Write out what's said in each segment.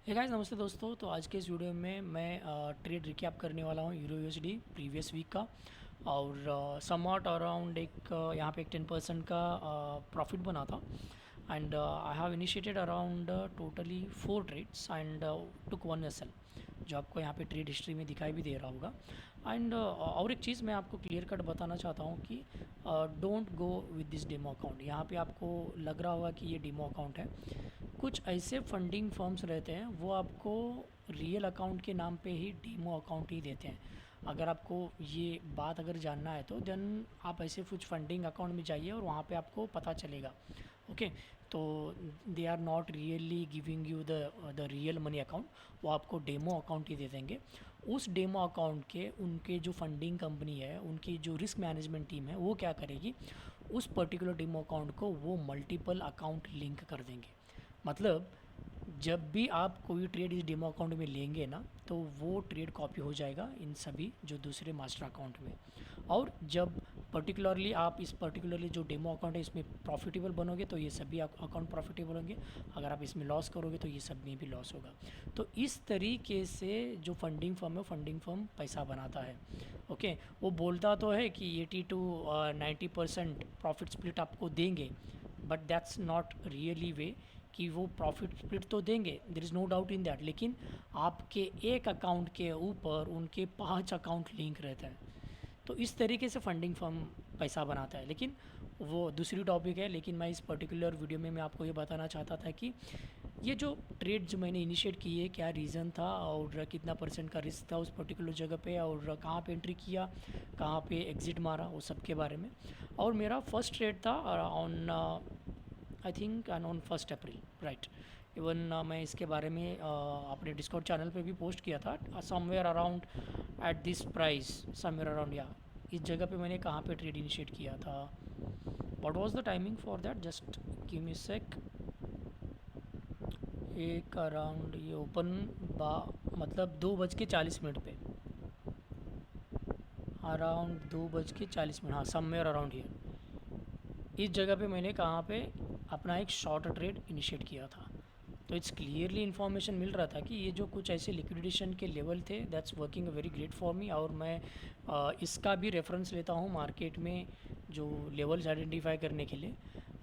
Hey guys, नमस्ते दोस्तों। तो आज के इस वीडियो में मैं ट्रेड रिकैप करने वाला हूँ यूरो यूएसडी प्रीवियस वीक का। और समवॉट अराउंड यहाँ पे एक 10% का प्रॉफिट बना था। And I have initiated around totally 4 trades and took 1 SL, जो आपको यहाँ पे ट्रेड हिस्ट्री में दिखाई भी दे रहा होगा। एंड और एक चीज़ मैं आपको क्लियर कट बताना चाहता हूँ कि don't go with this demo account. यहाँ पे आपको लग रहा होगा कि ये डेमो अकाउंट है। कुछ ऐसे फंडिंग फर्म्स रहते हैं, वो आपको रियल अकाउंट के नाम पे ही डेमो अकाउंट ही देते हैं। अगर आपको ये बात अगर जानना है तो देन आप ऐसे कुछ फंडिंग अकाउंट में जाइए और वहाँ पे आपको पता चलेगा। ओके, तो they are not really giving you the real money account, वो आपको डेमो अकाउंट ही दे देंगे। उस डेमो अकाउंट के उनके जो फंडिंग कंपनी है, उनकी जो रिस्क मैनेजमेंट टीम है, वो क्या करेगी, उस पर्टिकुलर डेमो अकाउंट को वो मल्टीपल अकाउंट लिंक कर देंगे। मतलब जब भी आप कोई ट्रेड इस डेमो अकाउंट में लेंगे ना, तो वो ट्रेड कॉपी हो जाएगा इन सभी जो दूसरे मास्टर अकाउंट में। और जब पर्टिकुलरली आप इस पर्टिकुलरली जो डेमो अकाउंट है इसमें प्रॉफिटेबल बनोगे तो ये सभी अकाउंट प्रॉफिटेबल होंगे। अगर आप इसमें लॉस करोगे तो ये सब में भी लॉस होगा। तो इस तरीके से जो फंडिंग फर्म है, फंडिंग फर्म पैसा बनाता है। ओके, वो बोलता तो है कि 80 to 90% प्रॉफिट स्प्लिट आपको देंगे, but that's not really way कि वो प्रॉफिट स्प्लिट तो देंगे, there is no doubt in that, लेकिन आपके एक अकाउंट के ऊपर उनके 5 अकाउंट लिंक रहता है। तो इस तरीके से फंडिंग फर्म पैसा बनाता है। लेकिन वो दूसरी टॉपिक है। लेकिन मैं इस पर्टिकुलर वीडियो में मैं आपको ये बताना चाहता था कि ये जो ट्रेड जो मैंने इनिशिएट की है, क्या रीज़न था और कितना परसेंट का रिस्क था उस पर्टिकुलर जगह पे, और कहाँ पे एंट्री किया, कहाँ पे एग्ज़िट मारा, वो सब के बारे में। और मेरा फर्स्ट ट्रेड था on I think on 1 April, right. Even मैं इसके बारे में अपने डिस्कॉर्ड चैनल पे भी पोस्ट किया था, somewhere around at this price, somewhere around, या इस जगह पे मैंने कहाँ पे ट्रेड इनिशिएट किया था। What was the timing for that, just give me sec. एक अराउंड ये ओपन बा मतलब 2:40 पे, अराउंड 2:40, हाँ, समवेयर अराउंड हियर। इस जगह पे मैंने कहाँ पे अपना एक शॉर्ट ट्रेड इनिशिएट किया था। तो इट्स क्लियरली इन्फॉर्मेशन मिल रहा था कि ये जो कुछ ऐसे लिक्विडेशन के लेवल थे, that's working very great for me. और मैं इसका भी रेफरेंस लेता हूँ मार्केट में जो लेवल्स आइडेंटिफाई करने के लिए।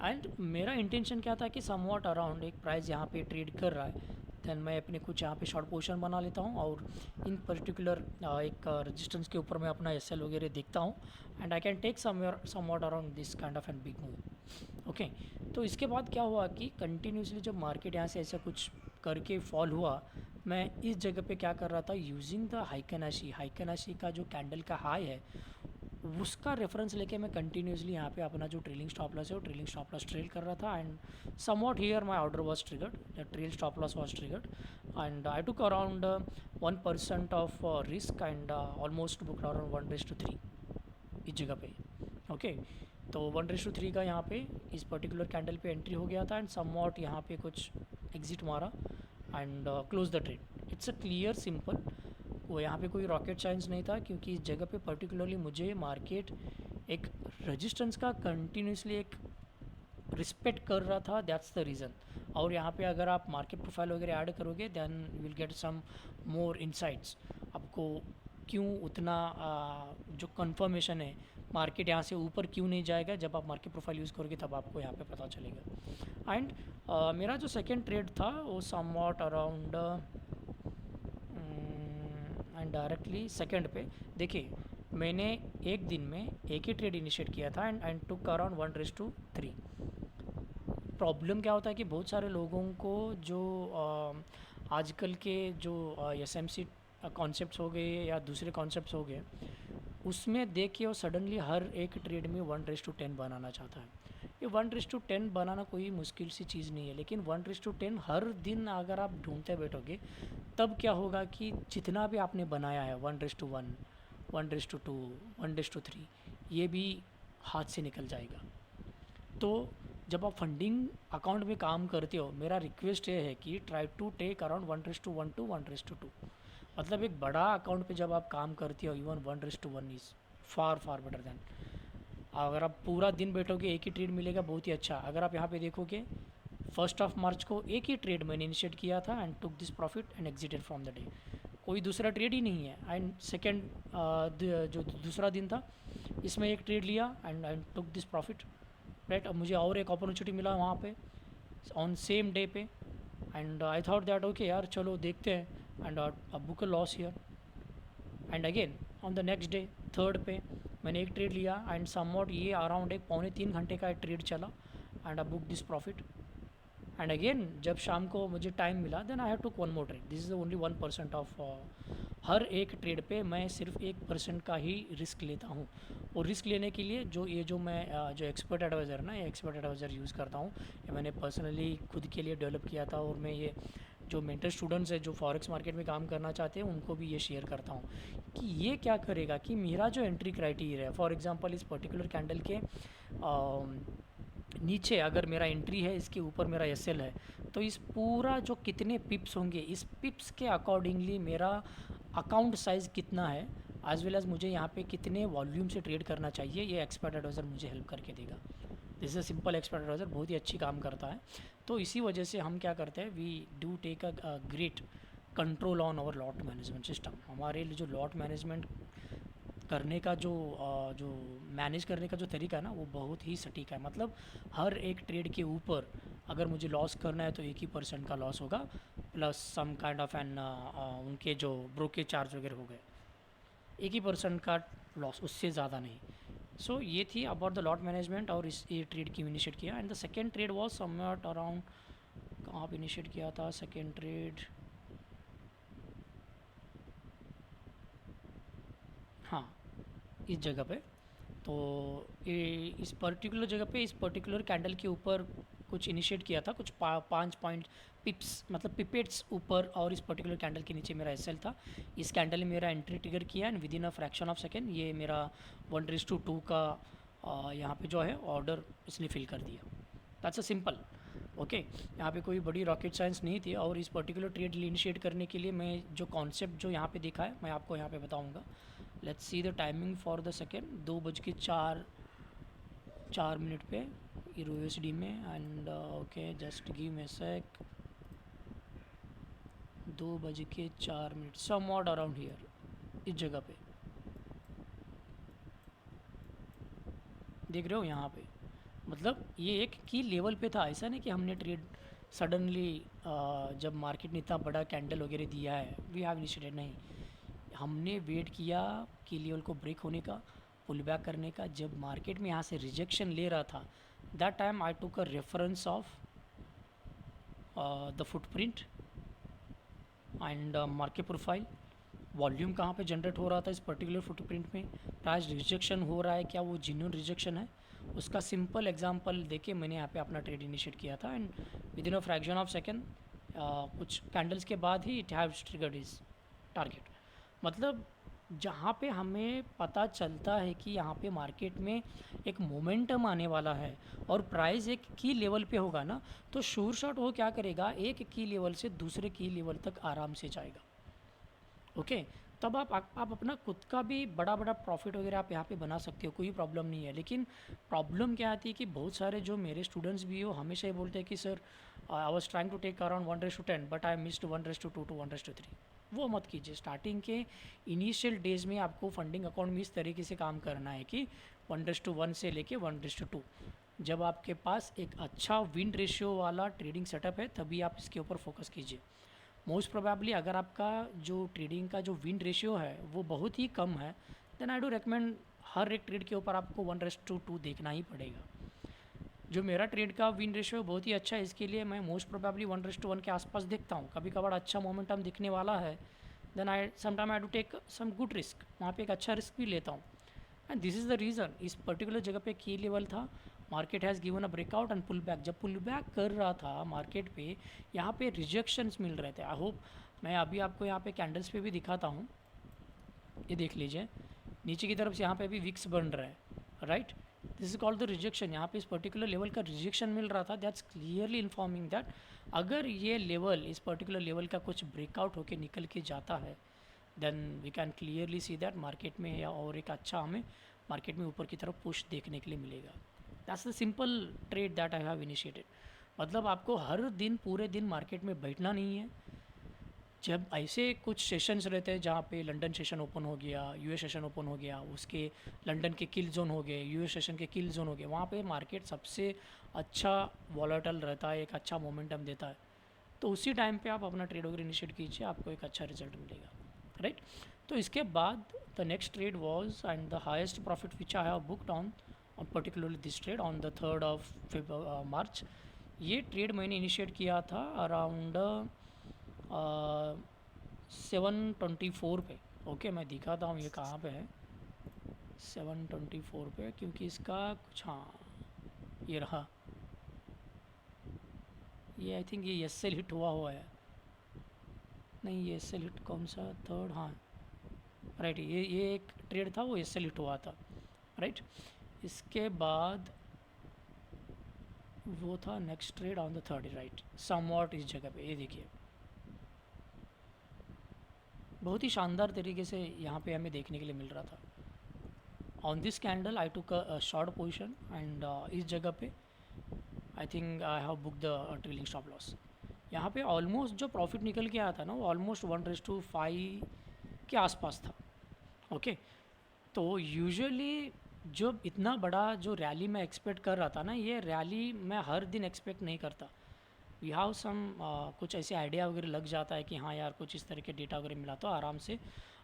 एंड मेरा इंटेंशन क्या था कि समवॉट अराउंड एक प्राइस यहाँ पे ट्रेड कर रहा है, देन मैं अपने कुछ यहाँ पे शॉर्ट पोजीशन बना लेता हूँ और इन पर्टिकुलर एक रेजिस्टेंस के ऊपर मैं अपना एसएल वगैरह देखता हूँ, and I can take somewhat around this kind of an big move. Okay, तो इसके बाद क्या हुआ कि कंटिन्यूसली जब मार्केट यहाँ से ऐसा कुछ करके फॉल हुआ, मैं इस जगह पे क्या कर रहा था, यूजिंग द हाइकनाशी का जो कैंडल का हाई है उसका रेफरेंस लेके मैं कंटिन्यूसली यहाँ पे अपना जो ट्रेलिंग स्टॉप लॉस है वो ट्रेलिंग स्टॉप लॉस ट्रेल कर रहा था। And somewhat here my order was triggered, the trail stop loss was triggered, and I took around 1% of risk and almost book around 1:3 इस जगह पे। ओके, तो 1:3 का यहाँ पे इस पर्टिकुलर कैंडल पे एंट्री हो गया था एंड समवॉट यहाँ पे कुछ एग्जिट मारा and close the trade. It's a clear simple, वो यहाँ पे कोई रॉकेट साइंस नहीं था, क्योंकि इस जगह पे पर्टिकुलरली मुझे मार्केट एक रेजिस्टेंस का कंटिन्यूसली एक रिस्पेक्ट कर रहा था, दैट्स द रीज़न। और यहाँ पे अगर आप मार्केट प्रोफाइल वगैरह ऐड करोगे then you will get some more insights. आपको क्यों उतना जो कंफर्मेशन है मार्केट यहाँ से ऊपर क्यों नहीं जाएगा, जब आप मार्केट प्रोफाइल यूज़ करोगे तब आपको यहाँ पे पता चलेगा। एंड मेरा जो सेकेंड ट्रेड था वो somewhat around and directly second पे देखिए, मैंने एक दिन में एक ही ट्रेड इनिशिएट किया था एंड टुक अराउंड 1:3। प्रॉब्लम क्या होता है कि बहुत सारे लोगों को जो आजकल के जो एस एम सी कॉन्सेप्ट हो गए या दूसरे कॉन्सेप्ट्स हो गए, उसमें देख के वो सडनली हर एक ट्रेड में 1:10 बनाना चाहता है। ये 1:10 बनाना कोई मुश्किल सी चीज़ नहीं है, लेकिन 1:10 हर दिन अगर आप ढूंढते बैठोगे तब क्या होगा कि जितना भी आपने बनाया है 1:1, 1:2, 1:3, ये भी हाथ से निकल जाएगा। तो जब आप फंडिंग अकाउंट में काम करते हो, मेरा रिक्वेस्ट ये है कि try to take around 1:1 to 1:2। मतलब एक बड़ा अकाउंट पे जब आप काम करते हो, even 1:1 is far far better than. अगर आप पूरा दिन बैठोगे एक ही ट्रेड मिलेगा, बहुत ही अच्छा। अगर आप यहाँ पे देखोगे फर्स्ट ऑफ मार्च को एक ही ट्रेड मैंने इनिशिएट किया था and took this profit and exerted from the day. कोई दूसरा ट्रेड ही नहीं है। एंड सेकेंड जो दूसरा दिन था इसमें एक ट्रेड लिया and took this profit, right. अब मुझे और एक अपॉर्चुनिटी मिला वहाँ पे ऑन सेम डे पे and I thought that okay यार चलो देखते हैं एंड अब book a loss here. And again on the next day third पे मैंने एक ट्रेड लिया एंड समवॉट ये अराउंड एक 2.25 घंटे का ट्रेड चला and I book this profit. And again जब शाम को मुझे टाइम मिला then I have to one more trade. This is only 1% of हर एक ट्रेड पे मैं सिर्फ 1% का ही रिस्क लेता हूँ। और रिस्क लेने के लिए जो मैं जो एक्सपर्ट एडवाइज़र ना, ये एक्सपर्ट एडवाइज़र यूज़ करता हूँ, ये मैंने पर्सनली खुद के लिए डेवलप किया था। और मैं ये जो मेंटर स्टूडेंट्स हैं जो फॉरेक्स मार्केट में काम करना चाहते हैं उनको भी ये शेयर करता हूँ कि ये क्या करेगा कि मेरा जो एंट्री क्राइटेरिया है, फॉर एग्जांपल इस पर्टिकुलर कैंडल के नीचे अगर मेरा एंट्री है, इसके ऊपर मेरा एसएल है, तो इस पूरा जो कितने पिप्स होंगे, इस पिप्स के अकॉर्डिंगली मेरा अकाउंट साइज़ कितना है, एज वेल एज मुझे यहाँ पे कितने वॉल्यूम से ट्रेड करना चाहिए, ये एक्सपर्ट एडवाइज़र मुझे हेल्प करके देगा। This is simple expert advisor बहुत ही अच्छी काम करता है। तो इसी वजह से हम क्या करते हैं, we do take a great control on our lot management system. हमारे लिए जो लॉट मैनेजमेंट करने का जो मैनेज करने का जो तरीका है ना, वो बहुत ही सटीक है। मतलब हर एक ट्रेड के ऊपर अगर मुझे लॉस करना है तो 1% का लॉस होगा, plus some kind of an उनके जो ब्रोकेज चार्ज वगैरह हो गए, 1% का लॉस, उससे ज़्यादा नहीं। सो ये थी अबाउट द लॉट मैनेजमेंट और इस ये ट्रेड की इनिशिएट किया। And the second trade was somewhat around, कहाँ पे इनिशिएट किया था सेकेंड ट्रेड, हाँ इस जगह पे। तो इस पर्टिकुलर जगह पे इस पर्टिकुलर कैंडल के ऊपर कुछ इनिशिएट किया था, कुछ 5 पॉइंट पिप्स मतलब पिपेट्स ऊपर, और इस पर्टिकुलर कैंडल के नीचे मेरा एसएल था। इस कैंडल ने मेरा एंट्री ट्रिगर किया and within a fraction of second ये मेरा 1:2 का यहाँ पे जो है ऑर्डर इसने फिल कर दिया। That's a simple okay. यहाँ पे कोई बड़ी रॉकेट साइंस नहीं थी। और इस पर्टिकुलर ट्रेड इनिशिएट करने के लिए मैं जो कॉन्सेप्ट जो यहाँ पे देखा है मैं आपको यहाँ पे बताऊँगा। Let's see the timing for the second, 2:04 पे यूएसडी में। And okay just give me sec, 2:04 somewhat around here, इस जगह पे देख रहे हो यहाँ पे। मतलब ये एक की लेवल पे था, ऐसा नहीं कि हमने ट्रेड सडनली जब मार्केट ने इतना बड़ा कैंडल वगैरह दिया है वी हैव इनिशिएटेड, नहीं, हमने वेट किया की लेवल को ब्रेक होने का, पुल बैक करने का। जब मार्केट में यहाँ से रिजेक्शन ले रहा था that time I took a reference of the footprint and market profile, volume कहाँ पे जनरेट हो रहा था इस पर्टिकुलर फुटप्रिंट में, प्राइस रिजेक्शन हो रहा है क्या, वो जेन्युइन रिजेक्शन है, उसका सिंपल एग्जांपल देके मैंने यहाँ पे अपना ट्रेड इनिशिएट किया था। And within a fraction of second कुछ कैंडल्स के बाद ही it have triggered is target. मतलब जहाँ पे हमें पता चलता है कि यहाँ पे मार्केट में एक मोमेंटम आने वाला है और प्राइस एक की लेवल पे होगा ना, तो शोर शॉट वो क्या करेगा, एक की लेवल से दूसरे की लेवल तक आराम से जाएगा। ओके तब आप अपना खुद का भी बड़ा बड़ा प्रॉफिट वगैरह आप यहाँ पे बना सकते हो, कोई प्रॉब्लम नहीं है। लेकिन प्रॉब्लम क्या आती है कि बहुत सारे जो मेरे स्टूडेंट्स भी हो हमेशा ये बोलते हैं कि sir I was trying to take around 1:10 but I missed 1:2 to 1:3। वो मत कीजिए। स्टार्टिंग के इनिशियल डेज में आपको फंडिंग अकाउंट में इस तरीके से काम करना है कि 1:1 से लेके 1:2। जब आपके पास एक अच्छा विन रेशियो वाला ट्रेडिंग सेटअप है तभी आप इसके ऊपर फोकस कीजिए। मोस्ट प्रोबेबली अगर आपका जो ट्रेडिंग का जो विन रेशियो है वो बहुत ही कम है देन आई डू रेकमेंड हर एक ट्रेड के ऊपर आपको 1:2 देखना ही पड़ेगा। जो मेरा ट्रेड का विन रेशियो बहुत ही अच्छा है, इसके लिए मैं मोस्ट प्रोबेबली 1:1 के आसपास देखता हूँ। कभी कभार अच्छा मोमेंटम दिखने वाला है then I sometime I do take some good risk, वहाँ पे एक अच्छा रिस्क भी लेता हूँ। And this is the reason इस पर्टिकुलर जगह पे की लेवल था, market has given a breakout and pull back. जब पुल बैक कर रहा था मार्केट पे यहाँ पे रिजेक्शंस मिल रहे थे। आई होप मैं अभी आपको यहाँ पे कैंडल्स पे भी दिखाता हूँ, ये देख लीजिए नीचे की तरफ से यहाँ पे भी विक्स बन रहा है, right. This is called the rejection. यहाँ पे इस पर्टिकुलर लेवल का रिजेक्शन मिल रहा था, दैट्स क्लियरली इन्फॉर्मिंग दैट अगर ये लेवल इस पर्टिकुलर लेवल का कुछ ब्रेकआउट होके निकल के जाता है then we can clearly see that market में या और एक अच्छा हमें मार्केट में ऊपर की तरफ पुश देखने के लिए मिलेगा। That's the simple trade that I have initiated. मतलब आपको हर दिन पूरे दिन मार्केट में बैठना नहीं है। जब ऐसे कुछ सेशंस रहते हैं जहाँ पे लंदन सेशन ओपन हो गया, यूएस सेशन ओपन हो गया, उसके लंदन के किल जोन हो गए, यूएस सेशन के किल जोन हो गए, वहाँ पे मार्केट सबसे अच्छा वॉलेटाइल रहता है, एक अच्छा मोमेंटम देता है। तो उसी टाइम पे आप अपना ट्रेड वगैरह इनिशिएट कीजिए, आपको एक अच्छा रिजल्ट मिलेगा, राइट। तो इसके बाद the next trade was and the highest profit which I have booked on particularly this trade on the 3rd of March. ये ट्रेड मैंने इनिशिएट किया था अराउंड 7:24 पे। ओके, मैं दिखाता हूँ ये कहाँ पे है, 7:24 पे, क्योंकि इसका कुछ, हाँ ये रहा, ये आई थिंक ये एस एल हिट हुआ है। नहीं, ये एस एल हिट कौन सा, थर्ड, हाँ राइट, ये एक ट्रेड था वो एस एल हिट हुआ था, राइट। इसके बाद वो था next trade on the 3rd, right, somewhat इस जगह पे, ये देखिए बहुत ही शानदार तरीके से यहाँ पे हमें देखने के लिए मिल रहा था। On this candle I took a short position and इस जगह पे I think I have book the trailing stop loss. यहाँ पे ऑलमोस्ट जो प्रॉफिट निकल के आया था ना वो ऑलमोस्ट 1:5 के आसपास था। ओके, तो यूजुअली जो इतना बड़ा जो रैली मैं एक्सपेक्ट कर रहा था ना, ये रैली मैं हर दिन एक्सपेक्ट नहीं करता। वी हैव सम कुछ ऐसे आइडिया वगैरह लग जाता है कि हाँ यार कुछ इस तरह के डेटा वगैरह मिला, तो आराम से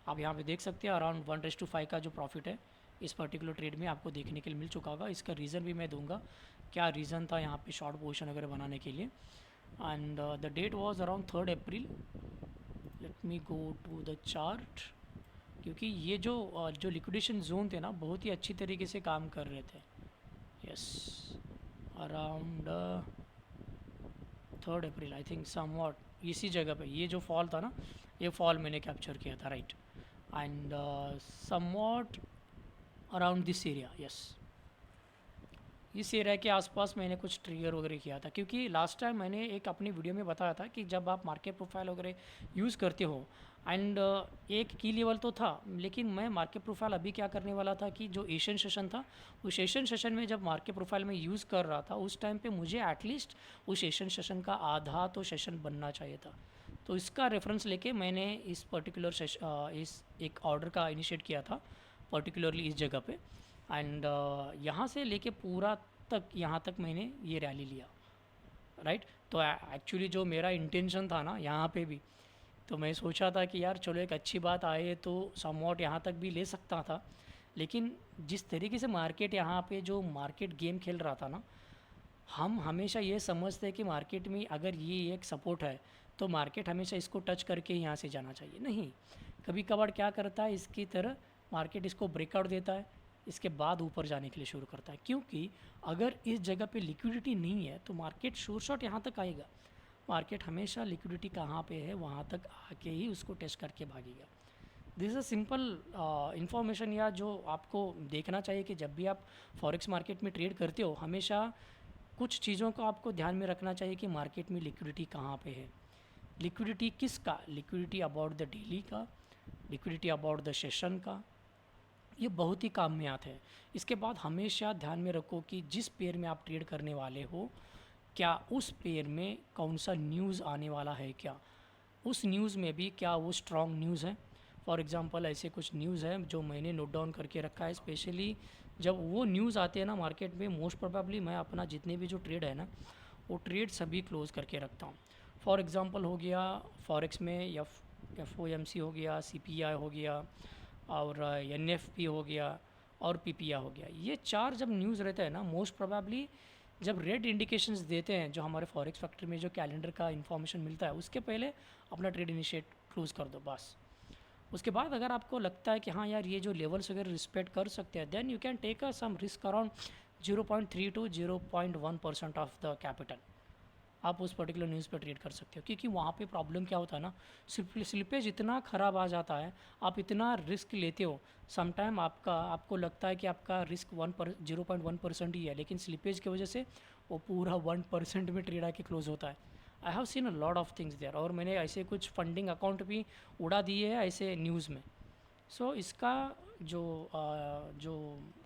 आप यहाँ पे देख सकते हैं अराउंड 1:5 का जो प्रॉफिट है इस पर्टिकुलर ट्रेड में आपको देखने के लिए मिल चुका होगा। इसका रीज़न भी मैं दूंगा, क्या रीज़न था यहाँ पे शॉर्ट पोजीशन वगैरह बनाने के लिए। And the date was around 3rd April. Let me go to the chart, क्योंकि ये जो लिक्विडेशन जोन थे ना बहुत ही अच्छी तरीके से काम कर रहे थे। Yes, around 3rd April I think somewhat इसी जगह पे ये जो फॉल था ना, ये फॉल मैंने कैप्चर किया था, right. And somewhat around this area, yes, इस एरिया के आसपास मैंने कुछ ट्रिगर वगैरह किया था। क्योंकि लास्ट टाइम मैंने एक अपनी वीडियो में बताया था कि जब आप मार्केट प्रोफाइल वगैरह यूज़ करते हो एंड एक की लेवल तो था, लेकिन मैं मार्केट प्रोफाइल अभी क्या करने वाला था कि जो एशियन सेशन था उस एशियन सेशन में जब मार्केट प्रोफाइल में यूज़ कर रहा था उस टाइम पे मुझे एटलीस्ट उस एशियन सेशन का आधा तो सेशन बनना चाहिए था। तो इसका रेफरेंस लेके मैंने इस पर्टिकुलर इस एक ऑर्डर का इनिशिएट किया था पर्टिकुलरली इस जगह पे। एंड यहाँ से लेके पूरा तक यहाँ तक मैंने ये रैली लिया, राइट। तो एक्चुअली जो मेरा इंटेंशन था ना यहाँ पे भी, तो मैं सोचा था कि यार चलो एक अच्छी बात आए तो समवॉट यहाँ तक भी ले सकता था। लेकिन जिस तरीके से मार्केट यहाँ पे जो मार्केट गेम खेल रहा था ना, हम हमेशा ये समझते हैं कि मार्केट में अगर ये एक सपोर्ट है तो मार्केट हमेशा इसको टच करके यहाँ से जाना चाहिए। नहीं, कभी कभार क्या करता है इसकी तरह मार्केट इसको ब्रेकआउट देता है, इसके बाद ऊपर जाने के लिए शुरू करता है। क्योंकि अगर इस जगह पे लिक्विडिटी नहीं है तो मार्केट शोर शॉट यहाँ तक आएगा। मार्केट हमेशा लिक्विडिटी कहाँ पे है वहाँ तक आके ही उसको टेस्ट करके भागेगा। This is a simple information या जो आपको देखना चाहिए कि जब भी आप फॉरेक्स मार्केट में ट्रेड करते हो हमेशा कुछ चीज़ों को आपको ध्यान में रखना चाहिए कि मार्केट में लिक्विडिटी कहाँ पे है। लिक्विडिटी किसका, लिक्विडिटी अबाउट द डेली का, लिक्विडिटी अबाउट द सेशन का, ये बहुत ही काम में आते हैं। इसके बाद हमेशा ध्यान में रखो कि जिस पेयर में आप ट्रेड करने वाले हो क्या उस पेयर में कौन सा न्यूज़ आने वाला है, क्या उस न्यूज़ में भी क्या वो स्ट्रॉन्ग न्यूज़ है। फॉर एग्ज़ाम्पल ऐसे कुछ न्यूज़ है जो मैंने नोट डाउन करके रखा है, स्पेशली जब वो न्यूज़ आते हैं ना मार्केट में, मोस्ट प्रोबेबली मैं अपना जितने भी जो ट्रेड है ना वो ट्रेड सभी क्लोज़ करके रखता हूँ। फॉर एग्ज़ाम्पल हो गया फॉरेक्स में FOMC हो गया, CPI हो गया और NFP हो गया और PPI हो गया। ये 4 जब न्यूज़ रहते हैं ना मोस्ट प्रोबेबली जब रेड इंडिकेशंस देते हैं जो हमारे फॉरेक्स फैक्ट्री में जो कैलेंडर का इन्फॉर्मेशन मिलता है उसके पहले अपना ट्रेड इनिशिएट क्लोज़ कर दो बस। उसके बाद अगर आपको लगता है कि हाँ यार ये जो लेवल्स वगैरह रिस्पेक्ट कर सकते हैं then you can take a some risk around 0.3 to 0.1% of the capital. आप उस पर्टिकुलर न्यूज़ पर ट्रेड कर सकते हो। क्योंकि वहाँ पे प्रॉब्लम क्या होता है ना, स्लिपेज इतना ख़राब आ जाता है, आप इतना रिस्क लेते हो, समटाइम आपको लगता है कि आपका रिस्क 0.1% ही है, लेकिन स्लिपेज की वजह से वो पूरा 1% में ट्रेड आके क्लोज होता है। I have seen a lot of things there, और मैंने ऐसे कुछ फंडिंग अकाउंट भी उड़ा दिए हैं ऐसे न्यूज़ में। सो इसका जो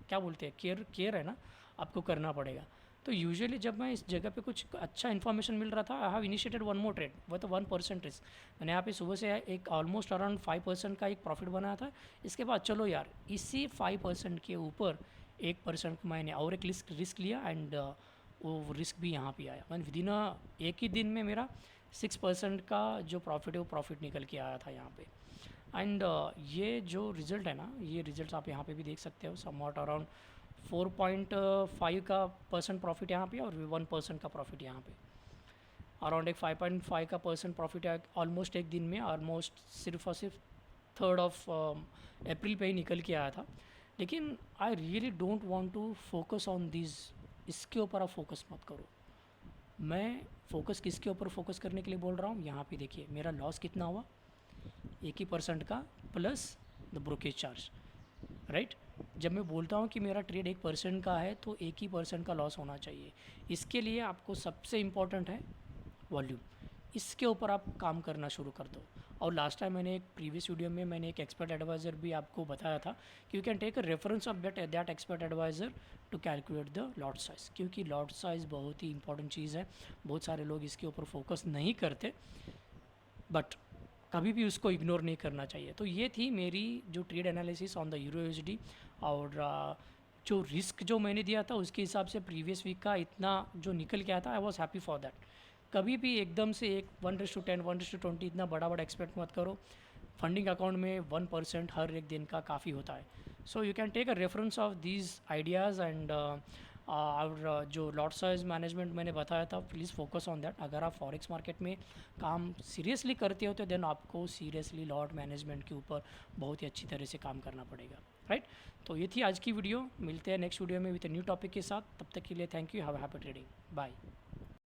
क्या बोलते हैं केयर है ना आपको करना पड़ेगा। तो यूजुअली जब मैं इस जगह पे कुछ अच्छा इन्फॉर्मेशन मिल रहा था, आई have initiated one more trade with 1% risk. मैंने यहाँ पे सुबह से एक ऑलमोस्ट अराउंड 5% का एक प्रॉफिट बनाया था। इसके बाद चलो यार, इसी 5% के ऊपर 1% मैंने और एक रिस्क लिया, एंड वो रिस्क भी यहाँ पे आया। मैंने विदिन एक ही दिन में मेरा 6% का जो प्रॉफिट है वो प्रॉफिट निकल के आया था यहाँ पे। एंड ये जो रिज़ल्ट है ना, ये रिज़ल्ट आप यहाँ पे भी देख सकते हो, समवॉट अराउंड 4.5 का परसेंट प्रॉफिट यहाँ पे और 1% का प्रॉफिट यहाँ पे। अराउंड एक 5.5 का परसेंट प्रॉफिट है ऑलमोस्ट एक दिन में, ऑलमोस्ट सिर्फ और सिर्फ 3rd ऑफ अप्रैल पे ही निकल के आया था। लेकिन I really don't want to focus on this, इसके ऊपर आप फोकस मत करो। मैं फोकस किसके ऊपर फोकस करने के लिए बोल रहा हूँ, यहाँ पे देखिए मेरा लॉस कितना हुआ, 1% का plus the brokerage charge, right. जब मैं बोलता हूँ कि मेरा ट्रेड 1% का है तो 1% का लॉस होना चाहिए। इसके लिए आपको सबसे इम्पॉर्टेंट है वॉल्यूम, इसके ऊपर आप काम करना शुरू कर दो। और लास्ट टाइम मैंने एक प्रीवियस वीडियो में मैंने एक एक्सपर्ट एडवाइज़र भी आपको बताया था कि you can take a reference of that expert advisor to calculate the lot size, क्योंकि लॉट साइज़ बहुत ही इंपॉर्टेंट चीज़ है। बहुत सारे लोग इसके ऊपर फोकस नहीं करते, बट कभी भी उसको इग्नोर नहीं करना चाहिए। तो ये थी मेरी जो trade analysis on the euro USD, और जो रिस्क जो मैंने दिया था उसके हिसाब से प्रीवियस वीक का इतना जो निकल के आया था, I was happy for that. कभी भी एकदम से एक 1:10 1:20 इतना बड़ा बड़ा एक्सपेक्ट मत करो। फंडिंग अकाउंट में 1% हर एक दिन का काफ़ी होता है। So you can take a reference of these ideas, and और जो लॉट साइज मैनेजमेंट मैंने बताया था, प्लीज़ फोकस ऑन दैट। अगर आप फॉरेक्स मार्केट में काम सीरियसली करते हो तो देन आपको सीरियसली लॉट मैनेजमेंट के ऊपर बहुत ही अच्छी तरह से काम करना पड़ेगा, राइट। तो ये थी आज की वीडियो, मिलते हैं नेक्स्ट वीडियो में विद न्यू टॉपिक के साथ। तब तक के लिए thank you, have a happy trading, bye.